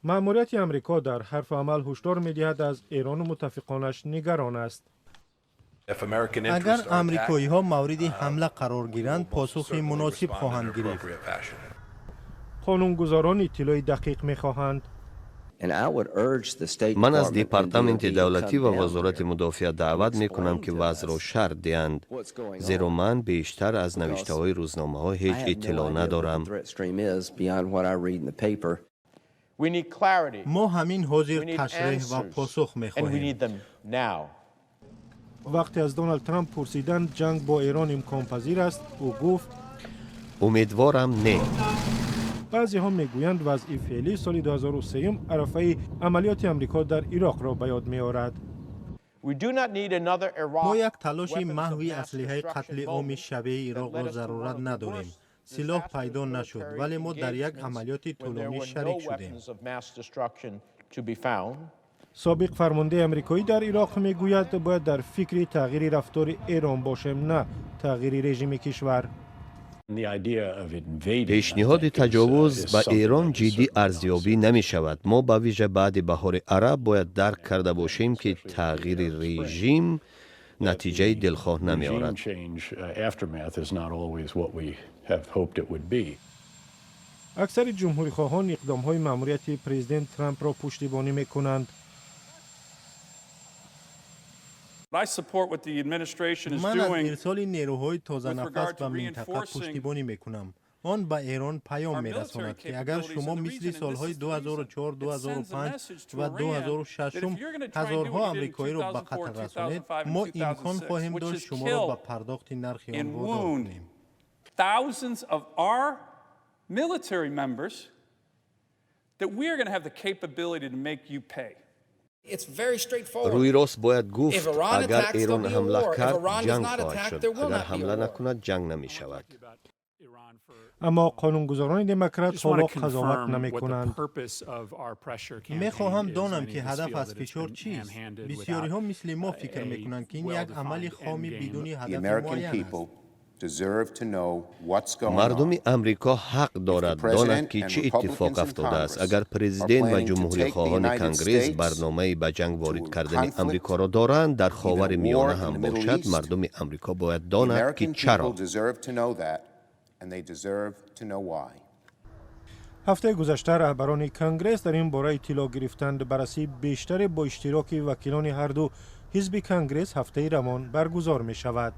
مأموریت آمریکا در حرف عمل هشدار می‌دهد از ایران و متفقانش نگران است. اگر آمریکایی ها مورد حمله قرار گیرند پاسخ مناسب خواهند گرفت. قانونگذاران اطلاع دقیق می‌خواهند. من از دپارتمنت دولتی و وزارت مدافع دعوت می کنم که وضع را شرح دهند، زیرا من بیشتر از نوشته های روزنامه ها هیچ اطلاع ندارم. ما همین حاضر تشریح و پاسخ می خواهیم. وقتی از دونالد ترامپ پرسیدند جنگ با ایران امکان پذیر است، او گفت امیدوارم نه. بعضی ها میگویند وضع فعلی سال 2003 عرفه عملیات امریکا در عراق را به یاد می‌آورد. ما یک تلاش محوی اسلحه قتل عام شبیه عراق را ضرورت نداریم. سلاح پیدا نشد ولی ما در یک عملیات طولانی شریک شدیم. سابق فرمانده امریکایی در عراق میگوید باید در فکر تغییر رفتار ایران باشیم، نه تغییر رژیم کشور. پیشنهاد تجاوز به ایران جدی ارزیابی نمی شود. ما به ویژه بعد بهار عرب باید درک کرده باشیم که تغییر رژیم نتیجه دلخواه نمی آورد. اکثر جمهوری خواهان اقدام های مأموریت پرزیدنت ترامپ را پشتیبانی می کنند. من از ارسال نیروهای تازه نفس به منطقه پشتیبانی میکنم. آن به ایران پیام میرساند که اگر شما مثل سالهای 2004، 2005 و 2006 هزارها آمریکایی را به قتل رسانید، ما امکان خواهیم داشت شما را به پرداخت نرخ آن وادار کنیم. Thousands of our military members that we are going to have the capability to make you pay. روی راست باید گفت اگر ایران حمله کرد جنگ خواهد شد، اگر حمله نکند جنگ نمی شود. اما قانونگذاران دموکرات حالا قضاوت نمی کنند. می خواهم دانم که هدف از فشار چیست. بسیاری ها مثل ما فکر می کنند که این یک عمل خامی بدون هدف معین است. مردم امریکا حق دارد داند که چه اتفاق افتاده است. اگر پرزیدنت و جمهوری خواهان کنگره برنامه به جنگ وارد کردن امریکا را دارند، در خاور میانه هم باشد، مردم امریکا باید داند که چرا. هفته گذشته رهبران کنگره در این باره اطلاع گرفتند. بررسی بیشتر با اشتراک وکیلان هر دو حزب کنگره هفته رمان برگزار می شود.